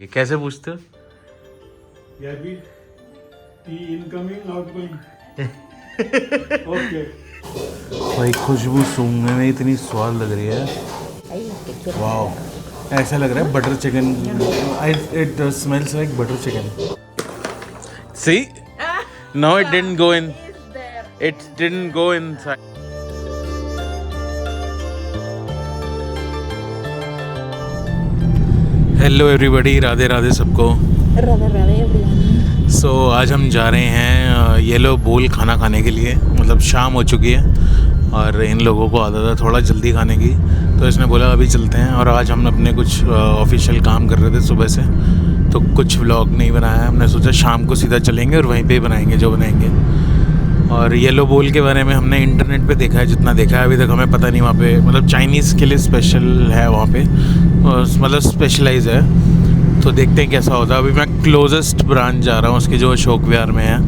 ये कैसे पूछते हो? Yeah, be tea incoming, outgoing. Okay. भाई खुशबू सूंघने में इतनी स्वाद लग रही है। वाह, ऐसा लग रहा है butter chicken. It smells like butter chicken. See, no it didn't go in, it didn't go inside. Hello everybody, Radhe Radhe सबको। राधे राधे एवरीवन। सो आज हम जा रहे हैं येलो बोल खाना खाने के लिए। मतलब शाम हो चुकी है और इन लोगों को आदत है थोड़ा जल्दी खाने की, तो इसने बोला अभी चलते हैं। और आज हम अपने कुछ ऑफिशियल काम कर रहे थे सुबह से, तो कुछ व्लॉग नहीं बनाया। हमने सोचा शाम को सीधा चलेंगे और वहीं पे ही बनाएंगे जो बनाएंगे। और येलो बोल के बारे में हमने इंटरनेट पे देखा है, जितना देखा है अभी तक हमें पता नहीं। वहाँ पे मतलब चाइनीज़ के लिए स्पेशल है वहाँ पे, मतलब स्पेशलाइज है। तो देखते हैं कैसा होता है। अभी मैं क्लोजेस्ट ब्रांच जा रहा हूँ उसके, जो अशोक विहार में है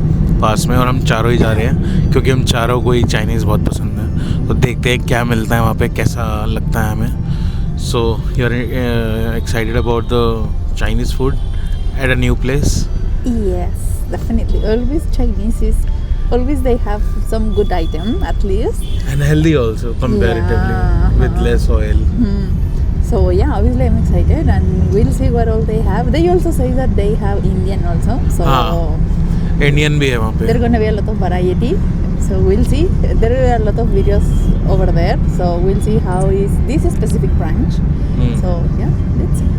पास में, और हम चारों ही जा रहे हैं क्योंकि हम चारों को ही चाइनीज़ बहुत पसंद है। तो देखते हैं क्या मिलता है वहाँ पे, कैसा लगता है हमें। So you are excited about the Chinese food at a new place? Yes, definitely. Always Chinese is always they have some good item at least. And healthy also comparatively, Yeah. with less oil. So yeah, obviously I'm excited, and we'll see what all they have. They also say that they have Indian also. So Indian भी है वहाँ पे। there are gonna be a lot of variety. So we'll see. There are a lot of videos over there. So we'll see how is this specific branch. So yeah, let's see.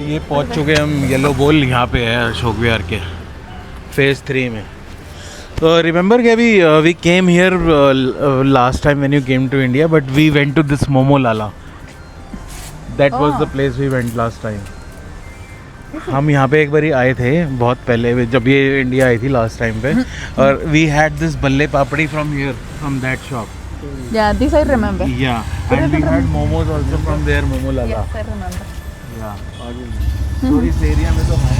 ये पहुंच चुके हम yellow बोल, यहाँ पे है अशोक विहार के phase 3 में। तो रिमेंबर कि अभी we came here last time when you came to India, but we went to this momo Lala. That was the place we went last time. हम यहाँ पे एक बार आए थे बहुत पहले, जब ये इंडिया आई थी लास्ट टाइम पे। और we had this bhalle papdi from here, from that shop. Yeah, this I remember. Yeah and we had momos also from there momo Lala. Yes, I remember. तो इस एरिया में तो है,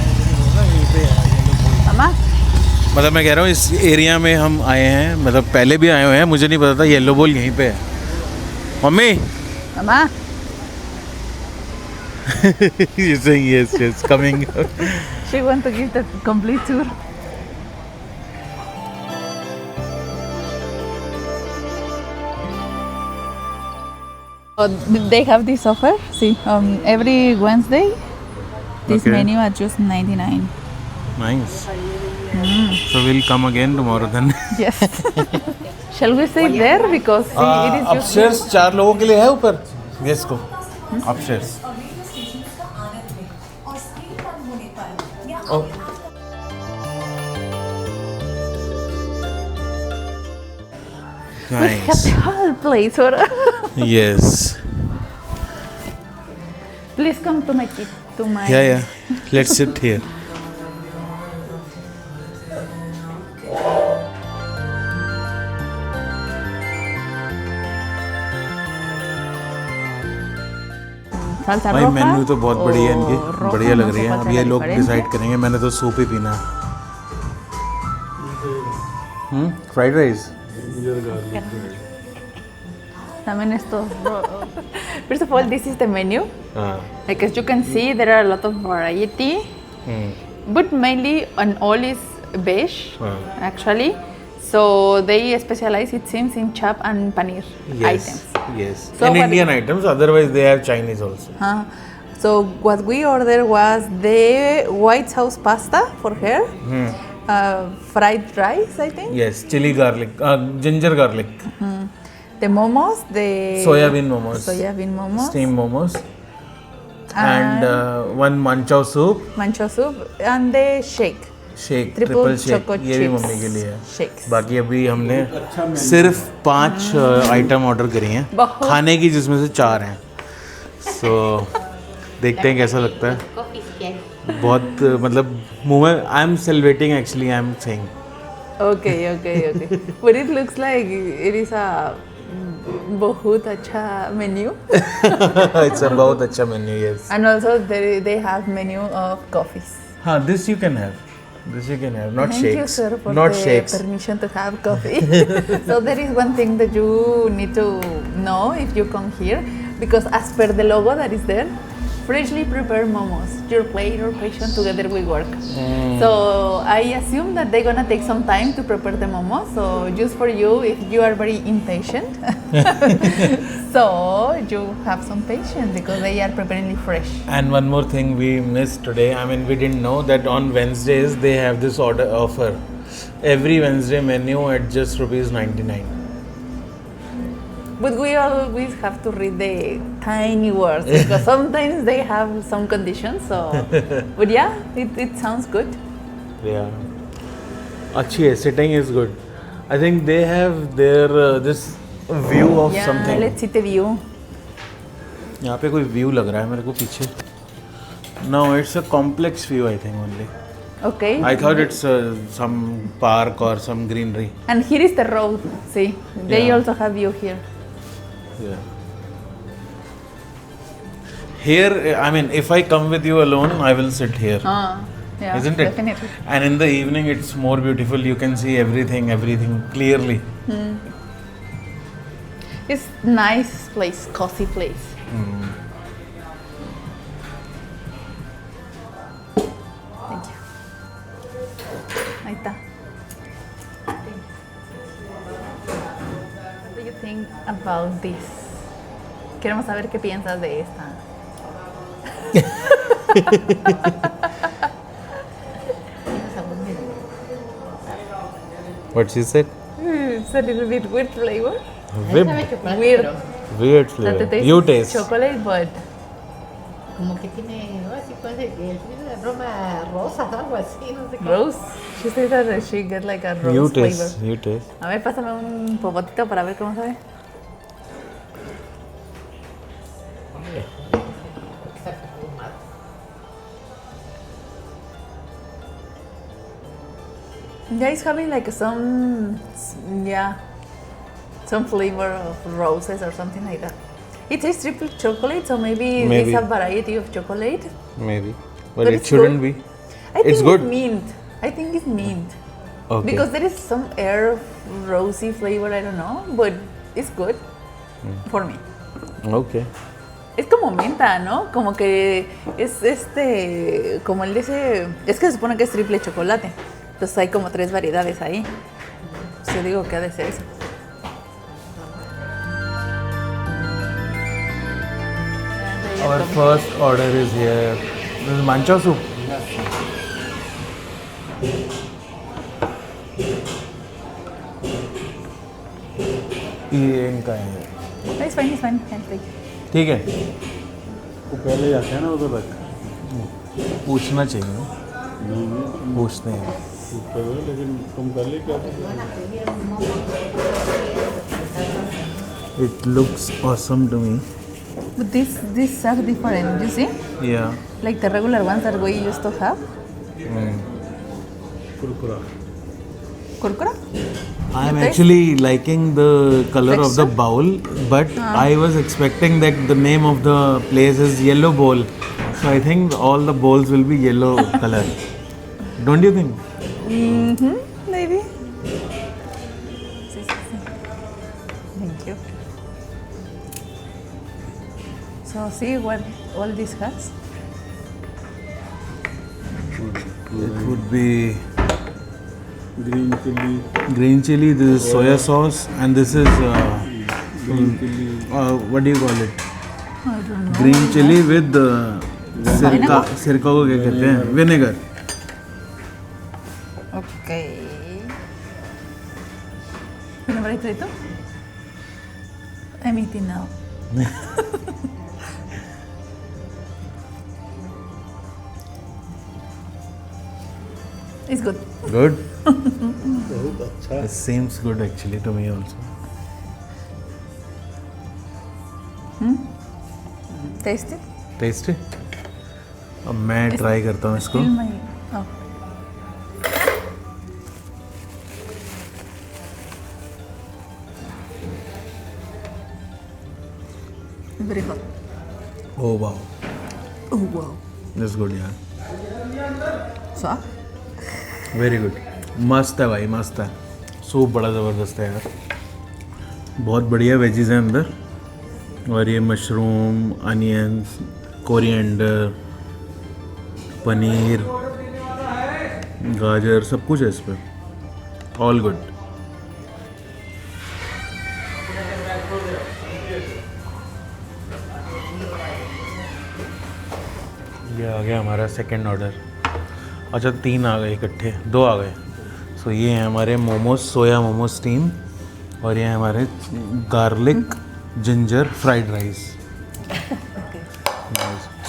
यहीं पे है येलो बोल। Mama. मतलब मैं कह रहा हूँ इस एरिया में हम आए हैं, मतलब पहले भी आए हुए हैं, मुझे नहीं पता था येलो बोल यहीं पे है। Mummy Mama. You're saying yes, yes, coming. She want to give the complete tour. They have this offer. See, every Wednesday, this Okay. menu at just 99. Nice. So we'll come again tomorrow then. Yes. Shall we sit there because see, it is just upstairs 4 लोगों के लिए है ऊपर guest को। Upstairs. we have Nice. the whole place. Or Yes. please come to my Yeah, yeah. Let's sit here. salsa भाई roja. Menu तो बहुत बढ़िया है इनकी, o बढ़िया roja, लग no रही sé है। cuál अब sea ये la लोग diferencia. डिसाइड करेंगे, मैंने तो सूप ही पीना है। Fried rice. También esto. First of all, this is the menu. हाँ। Like as you can see, there are a lot of variety, but mainly on all is beige actually. So they specialize, it seems, in chap and paneer items. Yes. So And what- Indian items. Otherwise, they have Chinese also. So what we ordered was the white sauce pasta for her, fried rice, I think. Yes, chili garlic, ginger garlic, The momos, the soybean momos, soybean momos, steam momos, and one manchow soup, mancho soup, and the shake. shake, Triple triple shake. choco ये भी chips mummy के लिए है। shakes. बाकी अभी हमने सिर्फ 5 item order करी हैं बहुत। खाने की, जिसमें से 4 हैं। So देखते हैं कैसा लगता है। बहुत मतलब मुंह में I am celebrating actually, I am saying. Okay. But it looks like it is a बहुत अच्छा menu. इट्स अ बहुत अच्छा menu. Yes. And also they have menu of coffees. हाँ, this you can have, This you can have, not Thank shakes. you, sir, for Not the shakes. permission to have coffee. So there is one thing that you need to know if you come here. because as per the logo that is there, freshly prepared momos, your plate or passion together will work. So I assume that they're gonna take some time to prepare the momos. So just for you, if you are very impatient, so you have some patience because they are preparing it fresh. And one more thing we missed today. I mean, we didn't know that on Wednesdays they have this order offer. Every Wednesday menu at just ₹99. But we always have to read the tiny words because sometimes they have some conditions. So, but yeah, it sounds good. Yeah. अच्छी है. Sitting is good. I think they have their this view of Yeah, something. let's see the view. यहाँ पे कोई view लग रहा है मेरे को पीछे. No, it's a complex view I think only. Okay. I thought it's some park or some greenery. And here is the road. See, they Yeah. also have view here. Yeah. Here, I mean, if I come with you alone, I will sit here. Yeah, Isn't it? definitely. And in the evening, it's more beautiful. You can see everything clearly. It's nice place, cozy place. Thank you. Ahí está. What do you think about this? Queremos saber qué piensas de esta. What she said? It's a little bit weird flavor. Weird That flavor. the taste You is taste. chocolate, but Como que tiene, no, así puede que tiene aroma rosa, algo así, no sé qué. rose. She said that she get like a rose You flavor. taste. You taste. A ver, pásame un popotito para ver cómo sabe. Está perfumado. Yeah, it's having like some flavor of roses or something like that. It tastes triple chocolate, so maybe Maybe. it's a variety of chocolate. Maybe. But But it it's shouldn't good. be. I think It's good. mint. I think it's mint. Okay. Because there is some air of rosy flavor, I don't know, but it's good for me. Okay. Es como menta, ¿no? Como que es como el de ese, es que se supone que es triple chocolate. Entonces hay como 3 variedades ahí. Yo digo que ha de ser eso. Our first order is here. This is mancha soup. ये इनका है. It's fine, I'll take it. ठीक है. वो पहले जाते हैं ना उधर तक. पूछना चाहिए. नहीं पूछते हैं. ऊपर है, लेकिन तुम कर ले क्या? It looks awesome to me. But these are different, you see? Yeah. Like the regular ones that we used to have. कुरकुरा. Kurkura? I am Okay. actually liking the color of the Texture? bowl, but I was expecting that the name of the place is Yellow Bowl. So I think all the bowls will be yellow color. Don't you think? Maybe. Sí. Thank you. So see what all this has. It would be green chilli. green chili, this is soya sauce, and this is green chilli. what do you call it? I don't know. Green chili with सिरका. सिरका को क्या कहते हैं? Vinegar. Okay. ¿Tiene varito esto? I'm eating now. It's good. Good. बहुत अच्छा. It seems good actually to me also. Taste it. Tasty. अब मैं ट्राई करता हूँ इसको. Feel my. Oh. Very hot. Oh wow. Oh wow. That's good यार. So? Very good. मस्त है भाई, मस्त है. सूप बड़ा ज़बरदस्त है यार. बहुत बढ़िया वेजीज हैं अंदर. और ये मशरूम, अनियंस, कोरिएंडर, पनीर, गाजर, सब कुछ है इस पर। All good. ये आ गया हमारा सेकंड ऑर्डर। अच्छा 3 आ गए इकट्ठे, 2 आ गए। सो ये हैं हमारे मोमोज, सोया मोमोज स्टीम, और ये हैं हमारे garlic ginger fried rice.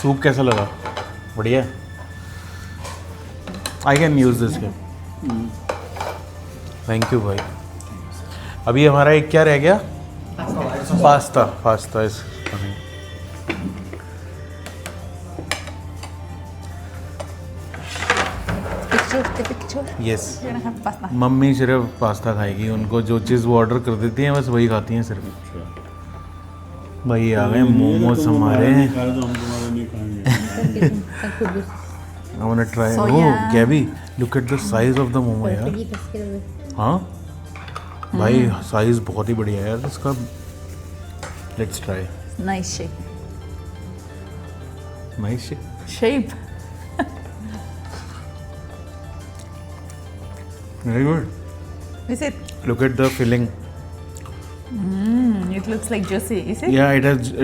Soup कैसा लगा? बढ़िया। आई कैन यूज़ दिस के। थैंक यू भाई। अभी हमारा एक क्या रह गया? पास्ता इस Picture. Yes. You're gonna have pasta. Mummy सिर्फ पास्ता खाएगी, उनको जो चीज़ वो ऑर्डर कर देती हैं बस वही खाती हैं सिर्फ। भाई आ गए मोमोज हमारे। खा रहे तो हम तुम्हारे नहीं खाएंगे। I wanna try. So, Oh, yeah. Gabby, look at the size of the momo यार। Pollitos, quiero ver. हाँ भाई साइज बहुत ही बढ़िया है यार इसका। Let's try. Nice shape. Nice. Shape. Very good. Is it? Look at the filling. It looks like juicy. Is it? Yeah,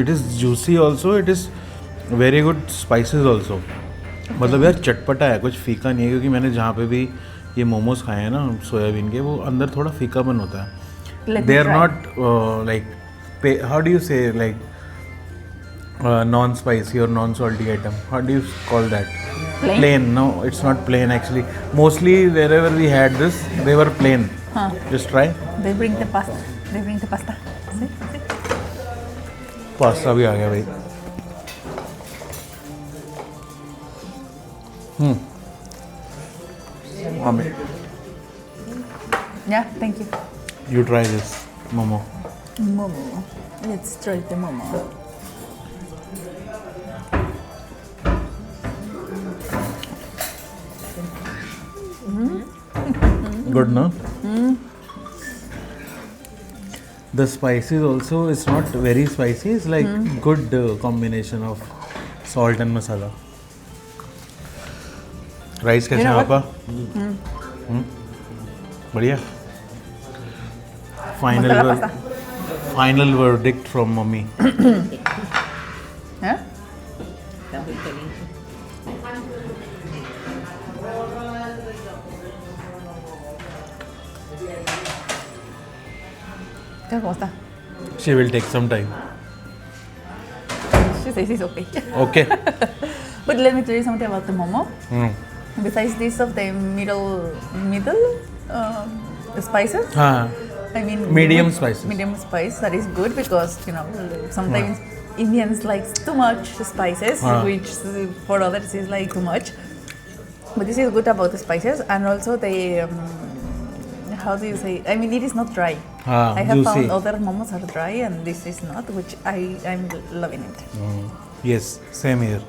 it is juicy also. It is very good spices also. मतलब यार चटपटा है, कुछ फीका नहीं है, क्योंकि मैंने जहाँ पे भी ये मोमोज खाए हैं ना सोयाबीन के, वो अंदर थोड़ा फीकापन होता है। Let me They are try. not like how do you say like non-spicy or non-salty item? How do you call that? Plain? No, it's not plain actually. Mostly wherever we had this, they were plain. Huh. Just try. They bring the pasta. See? Pasta भी आ गया भाई। Yeah, thank you. You try this momo. Momo. Let's try the momo. Good, no? The spices also is not very spicy. It's like good combination of salt and masala. Rice कैसे है आपका? बढ़िया. Final verdict from mommy. Yeah? Está muy feliz. ¿Cómo está? She will take some time. She says it's okay. Okay. But let me tell you something about the momo. Hmm. Besides this of the middle spices, हाँ. I mean Medium good- spices. Medium spice that is good because sometimes Indians like too much spices, which for others is like too much. But this is good about the spices and also the how do you say? I mean it is not dry. I have juicy. found other momos are dry and this is not, which I'm loving it. Yes, same here.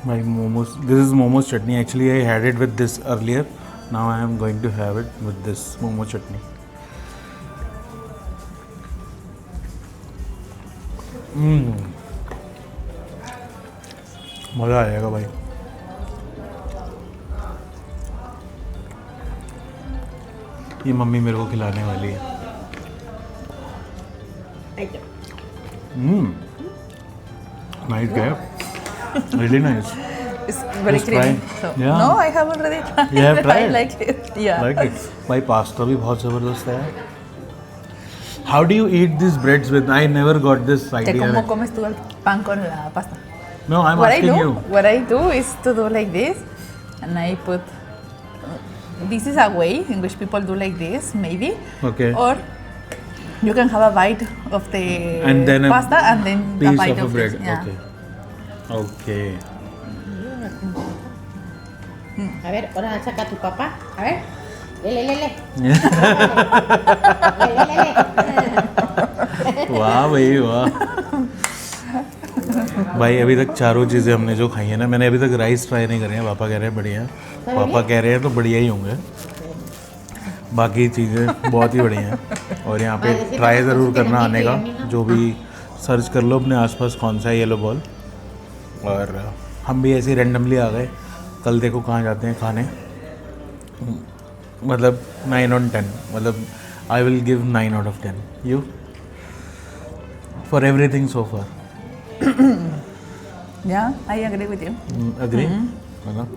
My momos. This is momos chutney. Actually, I had it with this earlier. Now I am going to have it with this momo chutney. मज़ा आएगा भाई. ये mummy मेरे को खिलाने वाली है. Nice guy. Really nice. It's very Just creamy. try. So, Yeah. No, I have already tried. You have tried? I like it. Yeah. Like it. भाई पास्ता भी बहुत ज़बरदस्त है. How do you eat these breads with? I never got this idea. ¿Cómo comes tú el pan con la pasta? No, I'm What I asking do, you. what I do is to do like this, and I put. This is a way in which people do like this, maybe. Okay. Or you can have a bite of the And then a pasta and then a piece bite of a bread. this. Yeah. Okay. Okay. A ver, ahora saca a tu papá. A ver. Le. वाह भाई वाह. भाई अभी तक चारों चीज़ें हमने जो खाई हैं ना, मैंने अभी तक राइस ट्राई नहीं करे हैं. पापा कह रहे हैं बढ़िया हैं. पापा कह रहे हैं तो बढ़िया ही होंगे. बाकी चीज़ें बहुत ही बढ़िया हैं। और यहाँ पे ट्राई ज़रूर करना आने का, जो भी सर्च कर लो अपने आसपास कौन सा है येलो बॉल। और हम भी ऐसे रैंडमली आ गए, कल देखो कहाँ जाते हैं खाने। मतलब 9 on 10, मतलब I will give 9 out of 10 you for everything so far. Yeah, I agree with you. Agree है ना।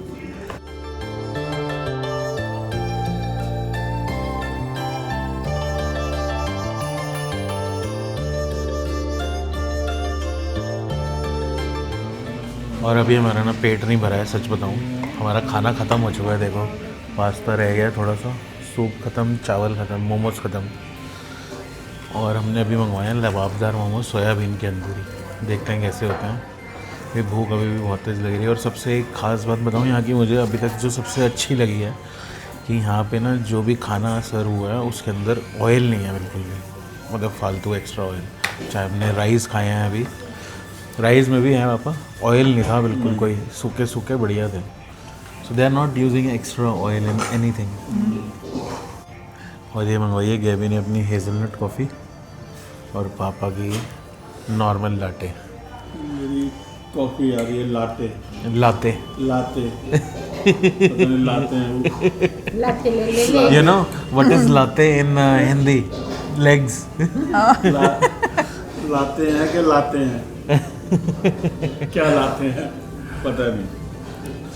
और अभी हमारा ना पेट नहीं भरा है, सच बताऊं। हमारा खाना ख़त्म हो चुका है, देखो पास्ता रह गया थोड़ा सा, सूप ख़त्म, चावल ख़त्म, मोमोज़ ख़त्म। और हमने अभी मंगवाए हैं लबाबदार मोमोज सोयाबीन के अंदर ही, देखते हैं कैसे होते हैं। ये भूख अभी भी बहुत तेज़ लग रही है। और सबसे एक ख़ास बात बताऊँ यहाँ की, मुझे अभी तक जो सबसे अच्छी लगी है कि यहाँ पे ना जो भी खाना सर्व हुआ है उसके अंदर ऑयल नहीं है बिल्कुल भी, मतलब फालतू एक्स्ट्रा ऑयल। चाहे हमने राइस खाए हैं, अभी राइस में भी है पापा ऑयल नहीं था बिल्कुल, कोई सूखे सूखे बढ़िया थे। So they are not using extra oil in anything. और ये मंगवाई है गैबी ने अपनी हेज़लनट कॉफ़ी और पापा की नॉर्मल लाटे। मेरी कॉफ़ी आ रही है लाटे लाते लाते पता नहीं लाते हैं वो। लाते ले you know what is latte in Hindi? Legs. लाते हैं कि लाते हैं क्या लाते हैं पता नहीं।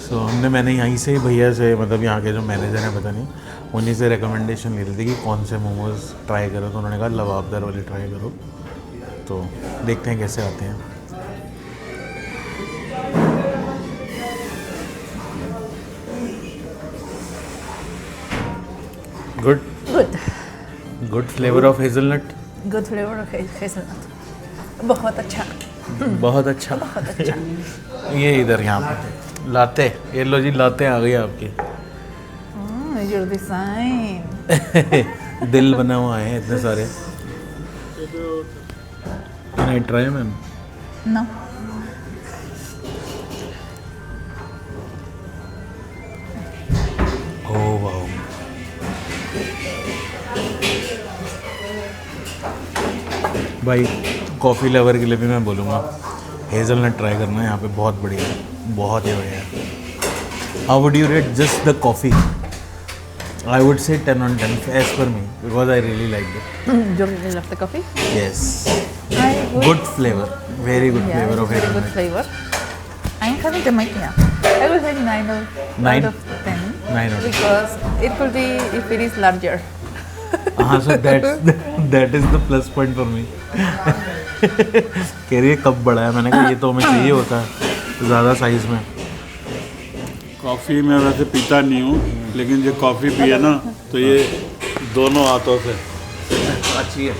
सो मैंने यहीं से भैया से, मतलब यहाँ के जो मैनेजर हैं पता नहीं, उन्हीं से रिकमेंडेशन ली थी कि कौन से मोमोज़ ट्राई करो, तो उन्होंने कहा लबाबदार वाले ट्राई करो। तो देखते हैं कैसे आते हैं। Good Good. Good flavour of hazelnut. Good flavor of hazelnut. बहुत अच्छा, बहुत अच्छा। बहुत अच्छा। ये इधर यहाँ पे लाते, ये लो जी लाते आ गई आपकी। Your design. दिल बना हुआ है इतने सारे। Can I try, ma'am? No. Oh wow. भाई कॉफ़ी लवर के लिए भी मैं बोलूँगा हेज़लनट ट्राई करना है, यहाँ पे बहुत बढ़िया है, बहुत ही बढ़िया है। How would you rate just the coffee? I would say 10 on 10 as per me, because I really like it. You really love the coffee? Yes, I would. Good flavour, very good Yeah, flavour of it's very good hazelnut. flavor. I'm having the mic now. I will say 9 Nine? out of 10. 9 out of 10. Because it could be if it is larger. हाँ, so that is the plus point for me। कह रही है कब बड़ा है, मैंने कहा ये तो हमें चाहिए होता है ज़्यादा साइज़ में। कॉफ़ी मैं वैसे पीता नहीं हूँ, लेकिन जो कॉफ़ी पिए ना तो ये दोनों हाथों से अच्छी है,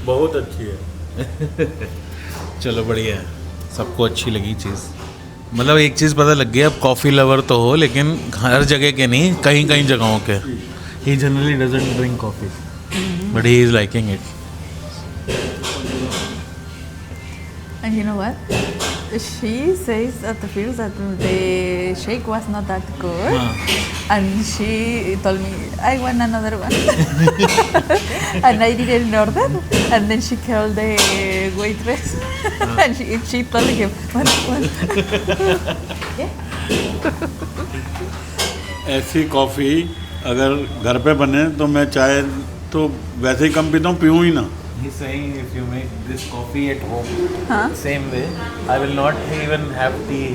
बहुत अच्छी है। चलो बढ़िया है, सबको अच्छी लगी चीज़। मतलब एक चीज़ पता लग गया, अब कॉफ़ी लवर तो हो लेकिन हर जगह के नहीं, कहीं कहीं जगहों के। He generally doesn't drink coffee but he is liking it. And you know what? She says at the first that the shake was not that good. And she told me, I want another one. And I didn't order. And then she called the waitress. And she told him, one. ऐसी coffee अगर घर पे बने तो मैं चाय तो वैसे ही कम पीता हूँ, पीऊँ ही ना। He's saying if you make this coffee at home, Huh? same way, I will not even have tea.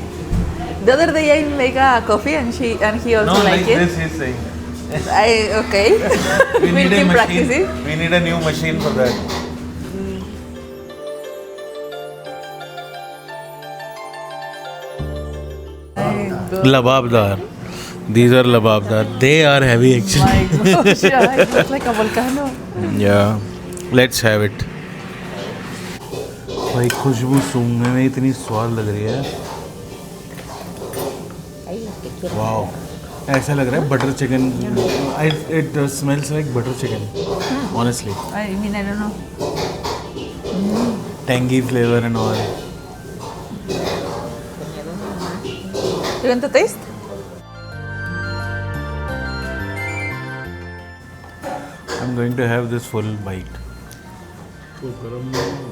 The other day I make a coffee and he also No, like like it. this he's saying. Okay. We We'll need a keep machine. practicing. We need a new machine for that. Lababdar. These are lababdar. They are heavy actually. My gosh, yeah, it looks like a volcano. Yeah. Let's have it. भाई खुशबू सूंघने में इतनी स्वाद लग रही है। Wow, ऐसा लग रहा है butter chicken. It smells like butter chicken honestly. I mean, I don't know. Tangy flavor and all. You want to taste? I'm going to have this full bite. तो गरम नहीं हो।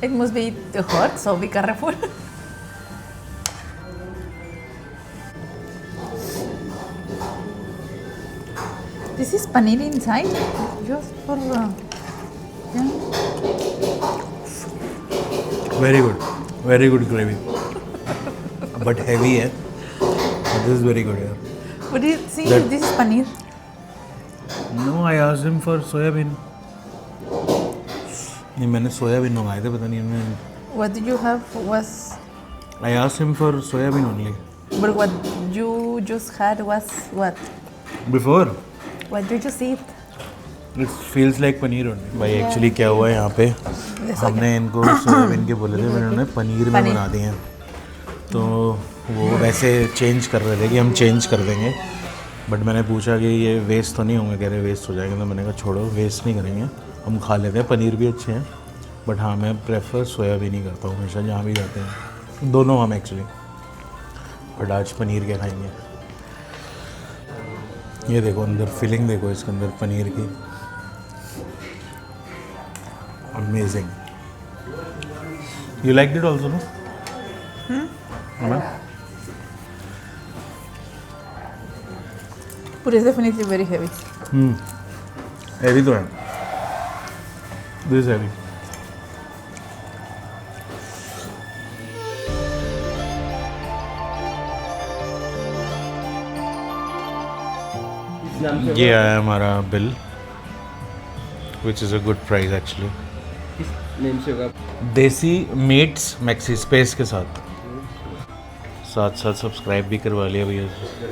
It must be hot, so be careful. This is paneer inside, just for yeah. Very good gravy. But heavy है. But this is very good यार. But you see, That- this is paneer. No, I asked him for soyabean. नहीं मैंने soybean मंगाए थे पता नहीं इन्होंने. What did you have was, I asked him for soyabean only. but what you just had was what? Before. What did you just eat? It feels like paneer only. भाई actually क्या हुआ है यहाँ पे हमने इनको सोयाबीन के बोले थे मैंने उन्हें पनीर में बना दिए हैं. तो वो वैसे चेंज कर रहे थे कि हम चेंज कर देंगे. बट मैंने पूछा कि ये वेस्ट तो नहीं होंगे. कह रहे वेस्ट हो जाएंगे. तो मैंने कहा छोड़ो वेस्ट नहीं करेंगे हम खा लेते हैं. पनीर भी अच्छे हैं बट हाँ मैं प्रेफर सोयाबीन ही करता हूँ हमेशा जहाँ भी जाते हैं. दोनों हम एक्चुअली. बट आज पनीर के खाएंगे. ये देखो अंदर फिलिंग देखो इसके अंदर पनीर की. Amazing. You like it also no? But it's definitely very heavy. Heavy तो है. This heavy. ये आया हमारा bill which is a good price actually. किस नेम से होगा? देसी मीट्स मैक्सी स्पेस के साथ साथ सब्सक्राइब भी करवा लिया भैया.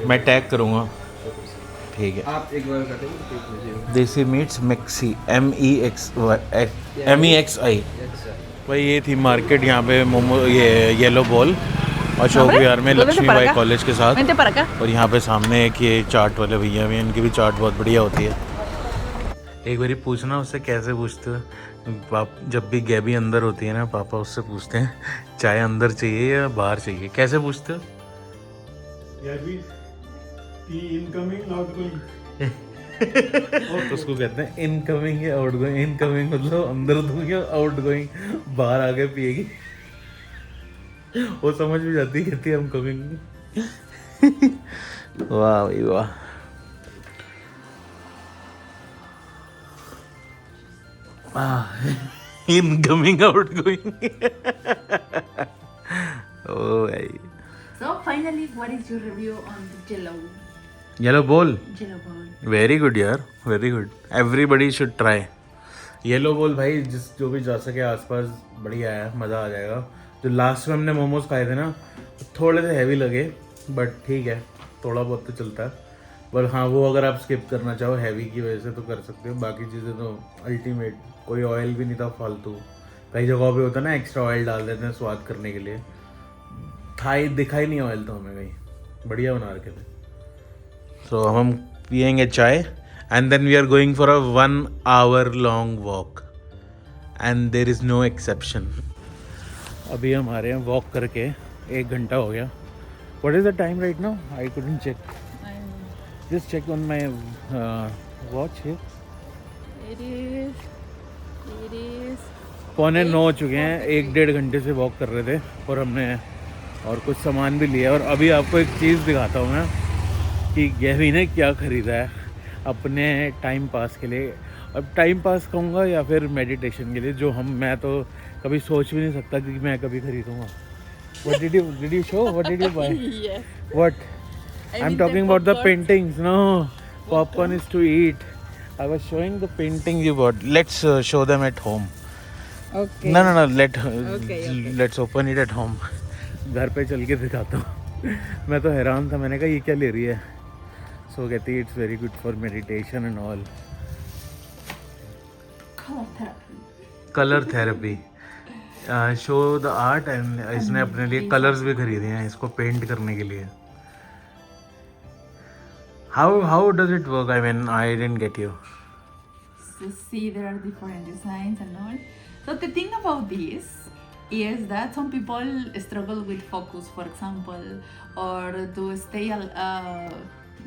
मैं टैग करूँगा. ठीक है. आप एक बार करते हैं तो देख लीजिए। देसी मीट्स मैक्सी MEXI. भाई ये थी मार्केट यहाँ पे मोमो ये येलो बॉल अशोक विहार में लक्ष्मीबाई कॉलेज के साथ. Vente para acá. और यहाँ पे सामने एक ये चाट वाले भैया भी हैं. इनकी भी चाट बहुत बढ़िया होती है. एक बारी पूछना उससे कैसे पूछते हो. जब भी गैबी अंदर होती है ना पापा उससे पूछते हैं चाय अंदर चाहिए या बाहर चाहिए. कैसे पूछते हो? यार भी इनकमिंग आउटगोइंग. तो उसको कहते हैं इनकमिंग या आउटगोइंग. इनकमिंग मतलब अंदर दूंगी और आउटगोइंग बाहर आके पिएगी. वो समझ भी जाती है कहती है हम कमिंग. वाह भाई वाह. Incoming outgoing. ओ भाई. So finally, what is your review on the Jello yellow बोल. bowl? वेरी गुड यार. Very good. Everybody should try yellow बोल. भाई जो भी जा सके आसपास बढ़िया है. मज़ा आ जाएगा. जो लास्ट में हमने मोमोज खाए थे ना थोड़े से हैवी लगे बट ठीक है थोड़ा बहुत तो चलता है. पर हाँ वो अगर आप स्किप करना चाहो हैवी की वजह से तो कर सकते हो. बाकी चीज़ें तो अल्टीमेट. कोई ऑयल भी नहीं था फालतू. कई जगहों पे होता है ना एक्स्ट्रा ऑयल डाल देते हैं स्वाद करने के लिए. दिखाई नहीं ऑयल तो हमें कहीं. बढ़िया बना रखे थे. सो हम पियेंगे चाय and then we are going for a 1 hour long walk and there is no exception. अभी हम आ रहे हैं वॉक करके. 1 घंटा हो गया. What is the time right now? I couldn't check. Just check on my watch here. It is 9:15 हो चुके हैं. 1-1.5 घंटे से वॉक कर रहे थे और हमने और कुछ सामान भी लिया. और अभी आपको एक चीज़ दिखाता हूँ मैं कि गैवी ने क्या ख़रीदा है अपने टाइम पास के लिए. अब टाइम पास कहूँगा या फिर मेडिटेशन के लिए जो मैं तो कभी सोच भी नहीं सकता कि मैं कभी खरीदूँगा. What did you show? What did you buy? Yes. What? I'm talking about the paintings. No, popcorn is to eat. I was showing the paintings you bought. Let's show them at home. Okay. No. Okay. Let's open it at home. घर पे चल के दिखाता हूँ. मैं तो हैरान था. मैंने कहा ये क्या ले रही है. सो कहती है it's very good for meditation and all. Colour therapy. Show the art. And इसने अपने लिए कलर्स भी खरीदे हैं इसको पेंट करने के लिए. How does it work? I mean I didn't get you. So see, there are different designs and all. So the thing about this is that some people struggle with focus, for example, or to stay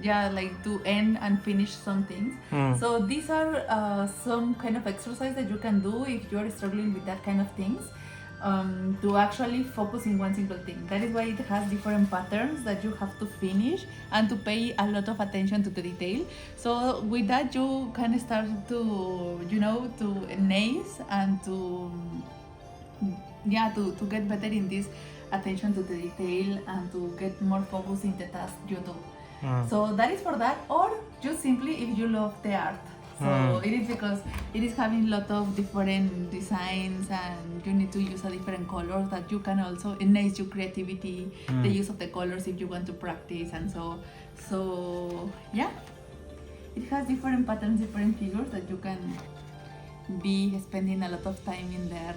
like to end and finish some things. So these are some kind of exercise that you can do if you are struggling with that kind of things. To actually focus in one single thing. That is why it has different patterns that you have to finish and to pay a lot of attention to the detail. So with that you can start to, to nails and to get better in this attention to the detail and to get more focus in the task you do. So that is for that, or just simply if you love the art. So it is because it is having a lot of different designs and you need to use a different colors that you can also enhance your creativity, the use of the colors if you want to practice, and so yeah, it has different patterns, different figures that you can be spending a lot of time in there.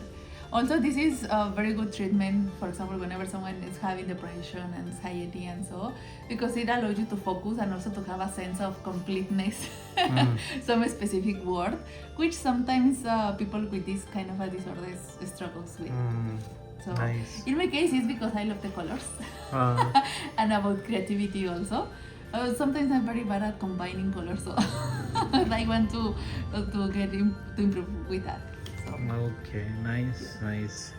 Also, this is a very good treatment, for example, whenever someone is having depression, anxiety, and so, because it allows you to focus and also to have a sense of completeness, some specific word, which sometimes people with this kind of a disorder struggles with. So, Nice. in my case, it's because I love the colors and about creativity also. Sometimes I'm very bad at combining colors, so I want to improve with that. Okay nice nice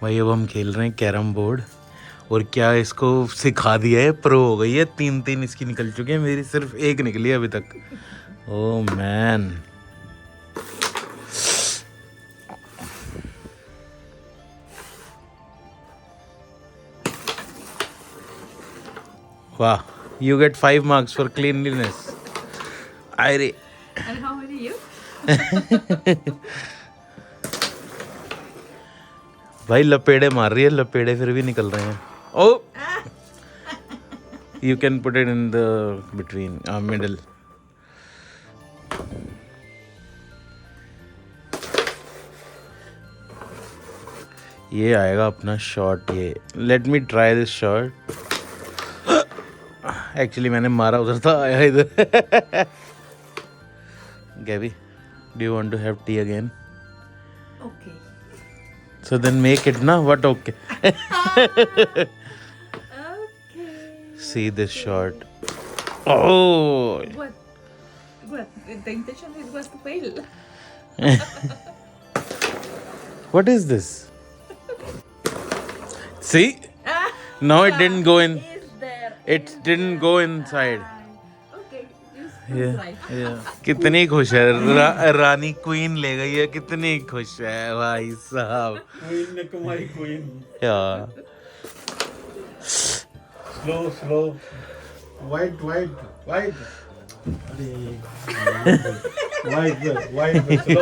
भाई अब हम खेल रहे हैं carrom board और क्या इसको सिखा दिया है, प्रो हो गई है, 3 इसकी निकल चुके हैं, मेरी सिर्फ एक निकली है अभी तक। ओह मैन, वाह, you get 5 marks for cleanliness. अरे And how many you? भाई लपेड़े मार रही है, लपेड़े फिर भी निकल रहे हैं। Oh you can put it in the between middle. ये आएगा अपना शॉट। ये let me try this shot. Actually मैंने मारा उधर था, आया इधर। गैबी, do you want to have tea again? Okay. So then make it na, what okay? Okay. See this shot. Oh, What? The intention was to fail. what is this? See? No, it didn't go in. Is there? It didn't go inside. Okay. Just Yeah, try. yeah. कितनी खुश है रानी, queen ले गई है, कितनी खुश है भाई साहब। क्वीन ने कमाई क्वीन। यार स्लो वाइट वाइट अरे वाइट स्लो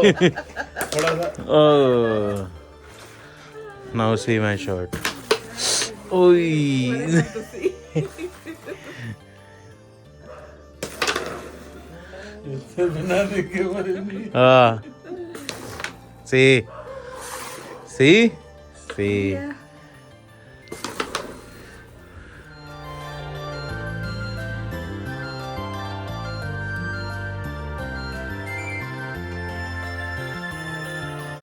थोड़ा सा। oh, now see my shot. ओई इससे बिना देखे मरे नहीं। हाँ, see.